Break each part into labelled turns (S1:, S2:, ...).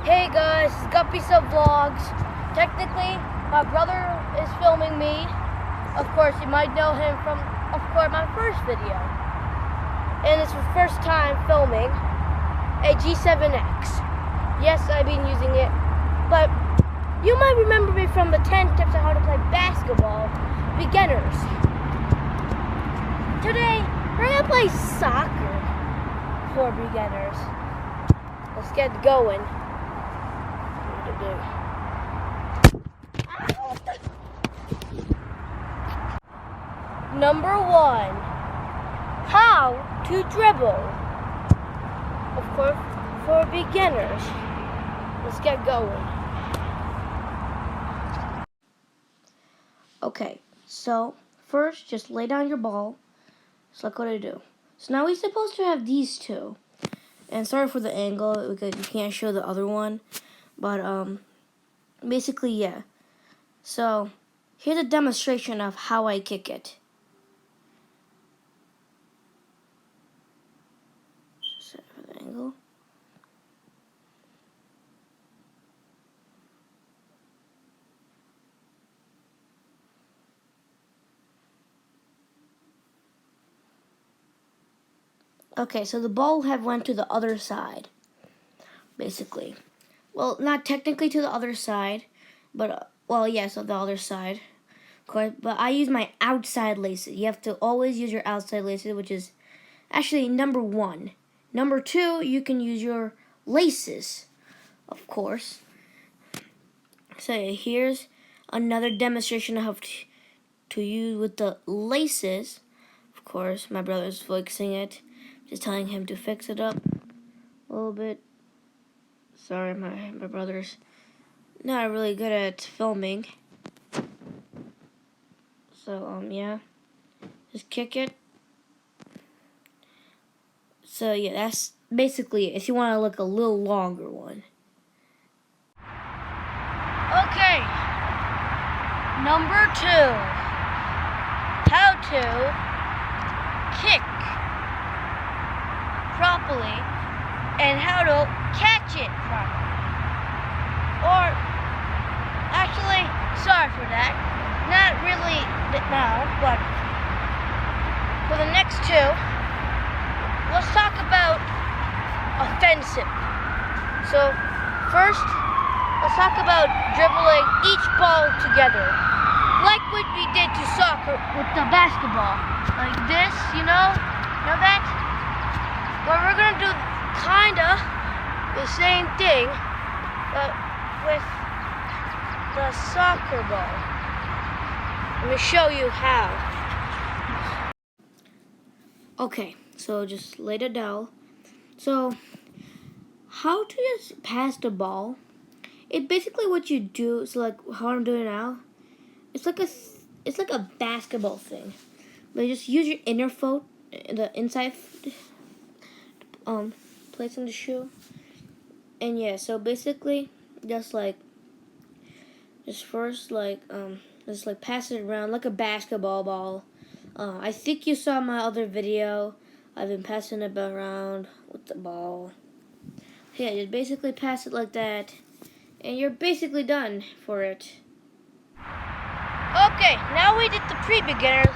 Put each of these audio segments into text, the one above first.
S1: Hey guys, it's Guppy Sub Vlogs. Technically, my brother is filming me. Of course, you might know him from, of course, my first video. And it's his first time filming a G7X. Yes, I've been using it, but you might remember me from the 10 tips on how to play basketball, beginners. Today, we're gonna play soccer for beginners. Let's get going. Number 1, how to dribble. Of course, for beginners. Let's get going. Okay, so first, just lay down your ball. So look what I do. So now we're supposed to have these two. And sorry for the angle, because you can't show the other one. But, basically, yeah. So, here's a demonstration of how I kick it. Sorry for the angle. Okay, so the ball have went to the other side, basically. Well, not technically to the other side, but, well, yes, of the other side. Of course, but I use my outside laces. You have to always use your outside laces, which is actually number 1. Number 2, you can use your laces, of course. So yeah, here's another demonstration of how to use with the laces. Of course, my brother's fixing it. Just telling him to fix it up a little bit. Sorry, my brother's not really good at filming. So, yeah. Just kick it. So, yeah, that's basically it. If you want to look a little longer one. Okay. Number 2. How to kick properly and how to catch it properly. Or, actually, sorry for that. Not really now, but for the next 2, let's talk about offensive. So, first, let's talk about dribbling each ball together. Like what we did to soccer with the basketball. Like this, you know? Know that? Well, we're going to do kinda the same thing, but with the soccer ball. Let me show you how. Okay, so just lay it down. So, how to just pass the ball? It basically what you do. So like how I'm doing now. It's like a basketball thing, but you just use your inner foot, the inside place in the shoe, and yeah. So basically, just first just like pass it around like a basketball ball. I think you saw my other video. I've been passing it around with the ball. Yeah, just basically pass it like that, and you're basically done for it. Okay, now we did the pre-beginners.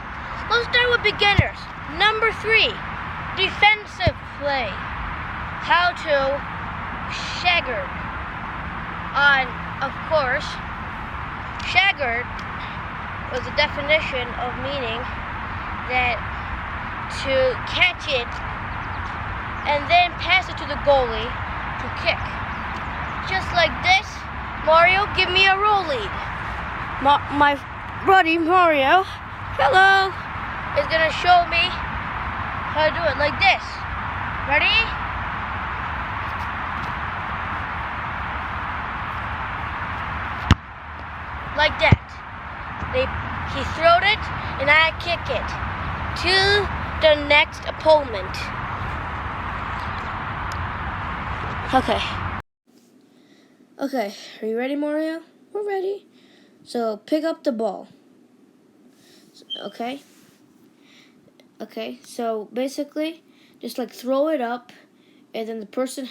S1: Let's start with beginners. Number 3, defensive play. How to shagger. Of course, shagger was a definition of meaning that to catch it and then pass it to the goalie to kick. Just like this. Mario, give me a roll lead. My buddy Mario, hello, is gonna show me how to do it like this. Ready? Like that. He throwed it and I kick it to the next opponent. Okay, are you ready, Mario? We're ready. So pick up the ball. Okay, so basically, just like throw it up, and then the person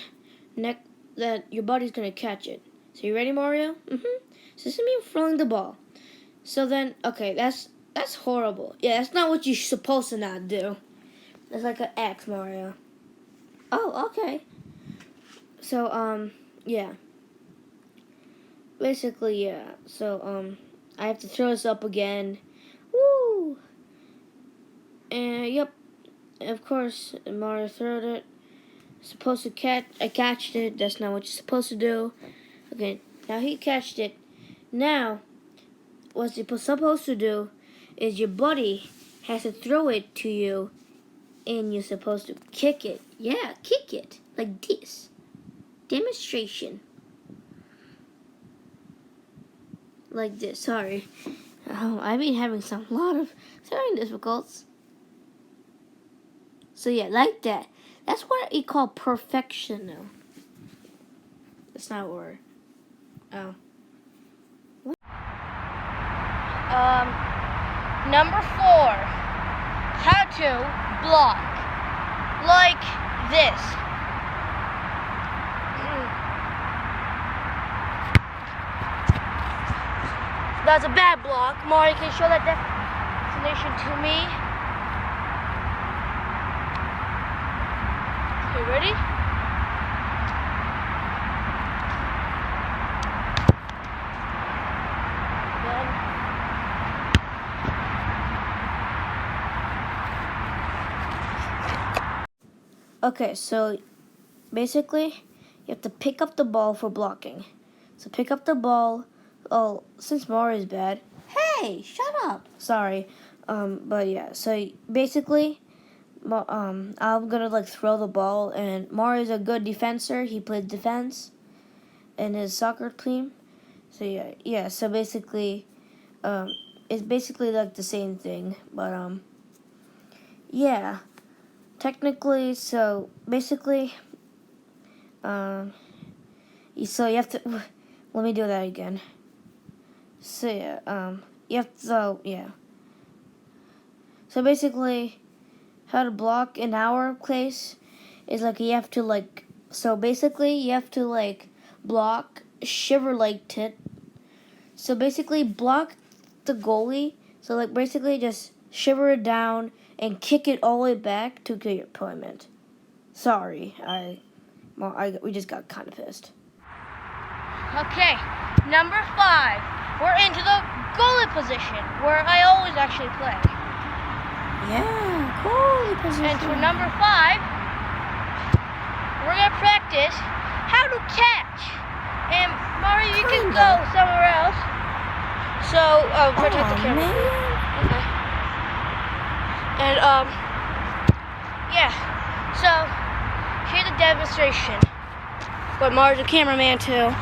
S1: that your body's gonna catch it. So you ready, Mario? So this is me throwing the ball. So then, okay, that's horrible. Yeah, that's not what you're supposed to not do. That's like an X, Mario. Oh, okay. So, yeah. Basically, yeah. So, I have to throw this up again. Woo! And, yep. Of course, Mario threw it. Supposed to catch. I catched it. That's not what you're supposed to do. Okay, now he catched it. Now, what you're supposed to do is your buddy has to throw it to you, and you're supposed to kick it. Yeah, kick it. Like this. Demonstration. Like this. Sorry. I've been having a lot of throwing difficulties. So yeah, like that. That's what you call perfection now. That's not a word. Oh. What?
S2: Number 4. How to block. Like this. That's a bad block. Mario, can you show that definition to me? Okay, ready?
S1: Okay, so basically, you have to pick up the ball for blocking. So pick up the ball. Oh, since Mario's bad. Hey, shut up. Sorry. But yeah, so basically, I'm gonna like throw the ball, and Mario's a good defender. He played defense in his soccer team. So yeah. So basically, it's basically like the same thing, but yeah. Technically, so basically, so you have to. Let me do that again. So yeah, you have to. So yeah. So basically, how to block in our case is like you have to like. So basically, you have to like block shiver like it. So basically, block the goalie. So like basically, just shiver it down and kick it all the way back to get your opponent. Sorry, we just got kind of pissed.
S2: Okay, number 5. We're into the goalie position, where I always actually play.
S1: Yeah, goalie position.
S2: And for number 5, we're gonna practice how to catch. And Mario, you can go somewhere else. So, protect the camera.
S1: Man.
S2: Okay. And, yeah. So, here's the demonstration. But Mario's the cameraman too.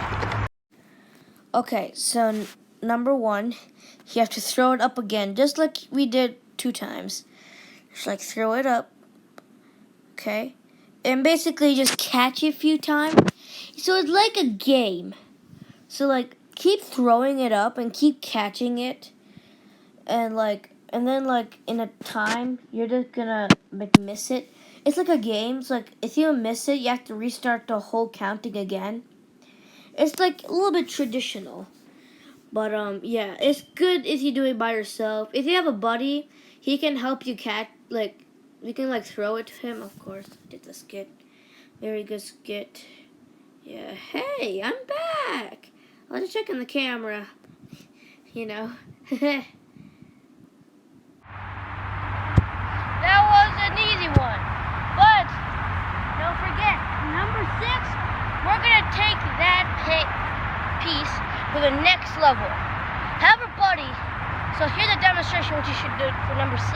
S1: Okay, so number 1, you have to throw it up again, just like we did 2 times. Just like throw it up, okay? And basically just catch it a few times. So it's like a game. So like keep throwing it up and keep catching it. And then like in a time, you're just gonna like miss it. It's like a game. It's like if you miss it, you have to restart the whole counting again. It's like a little bit traditional. But yeah, it's good if you do it by yourself. If you have a buddy, he can help you catch, like, you can like throw it to him, of course. Did the skit. Very good skit. Yeah, hey, I'm back. I'll just check on the camera. You know.
S2: That was an easy one. But don't forget, number 6, we're going to take that piece to the next level. Have a buddy. So here's a demonstration what you should do for number 6.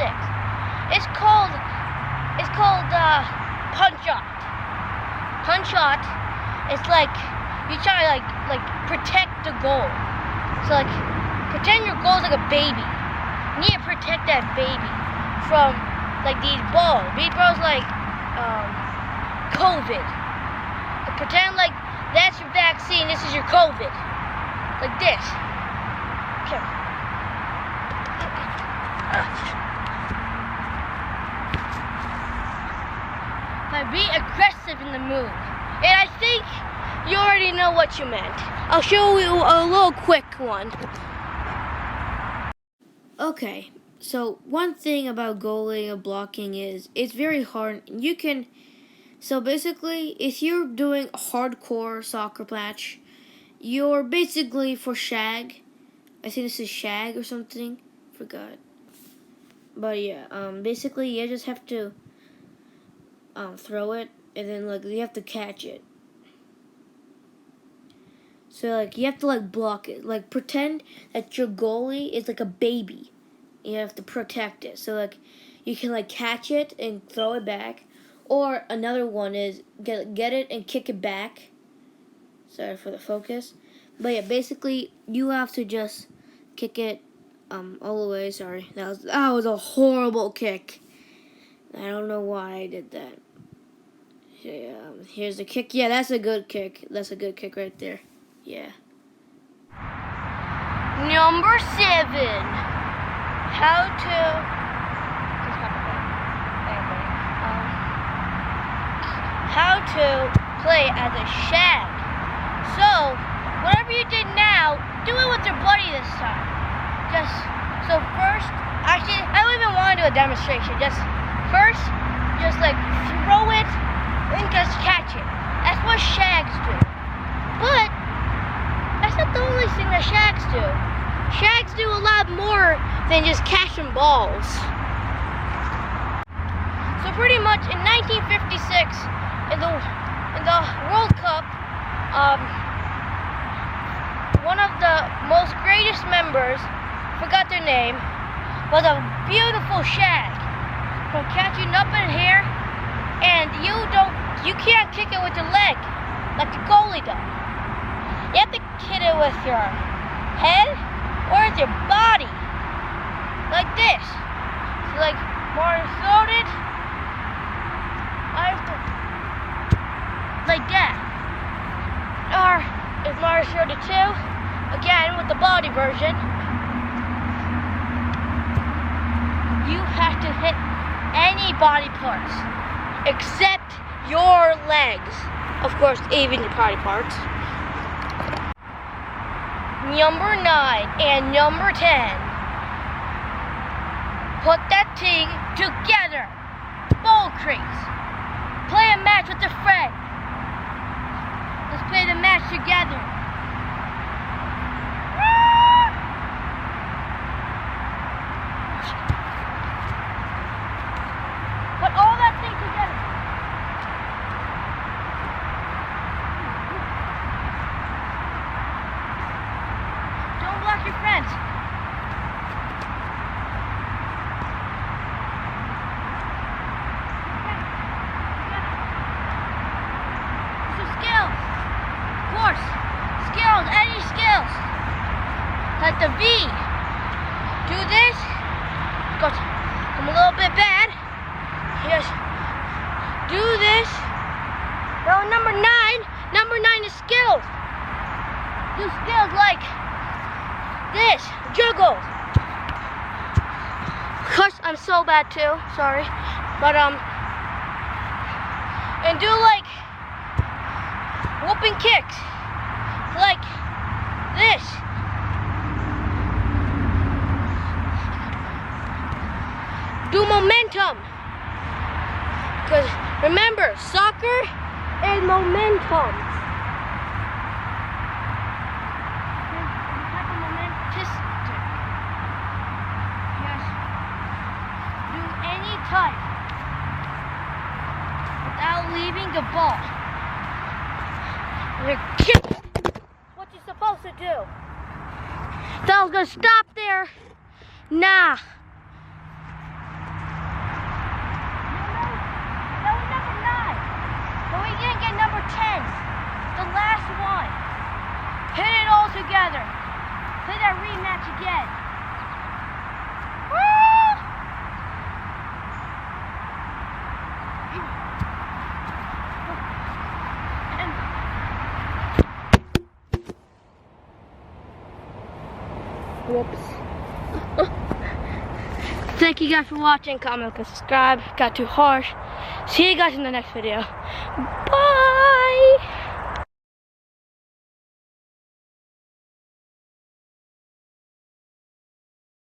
S2: It's called punch out. Punch out. It's like you try to like protect the goal. So like pretend your goal is like a baby. You need to protect that baby from like these balls. These balls like COVID. So pretend like that's your vaccine. This is your COVID. Like this. Okay. Now be aggressive in the move. And I think
S1: you already know what you meant. I'll show you a little quick one.
S2: Okay, so one thing about goalie and blocking is it's very hard. So basically, if you're doing a hardcore soccer match, you're basically for shag. I think this is shag or something. Forgot. But yeah, basically you just have to throw it, and then like you have to catch it. So like you have to like block it. Like pretend that your goalie is like a baby. You have to protect it. So like you can like catch it and throw it back. Or another one is get it and kick it back. Sorry for the focus. But yeah, basically you have to just kick it all the way. Sorry. That was a horrible kick. I don't know why I did that. Here's the kick. Yeah, that's a good kick. That's a good kick right there. Yeah.
S1: Number 7. How to play as a shag. So, whatever you did now, do it with your buddy this time. Actually, I don't even want to do a demonstration. Just like throw it and just catch it. That's what shags do. But that's not the only thing that shags do. Shags do a lot more than just catching balls. So pretty much in 1956, in the World Cup, one of the most greatest members, forgot their name, was a beautiful shag from catching up in here, and you can't kick it with your leg like the goalie does. You have to hit it with your head or with your body, like this. So like Mario throwed it, I have to like that. Or if Mario throwed it too, again with the body version, you have to hit any body parts except your legs. Of course, even your body parts. Number 9 and number 10. Put that thing together. Ball crease. Play a match with a friend. Let's play the match together. Put all that thing together. Don't block your friends. So skills. Of course. Skills. Any skills. Like the V. Do this. I'm a little bit bad. Yes. Do this. Now number 9. Number 9 is skills. Do skills like this. Juggle. Gosh, I'm so bad too. Sorry. But and do like whooping kicks. Like this. Do momentum. Because remember, soccer is momentum. Yes. Do any type without leaving the ball. What you supposed to do? Thought I was gonna stop there. Nah. Number 10, the last one. Hit it all together. Play that rematch again. Whoops. Thank you guys for watching. Comment, subscribe. Got too harsh. See you guys in the next video. Bye.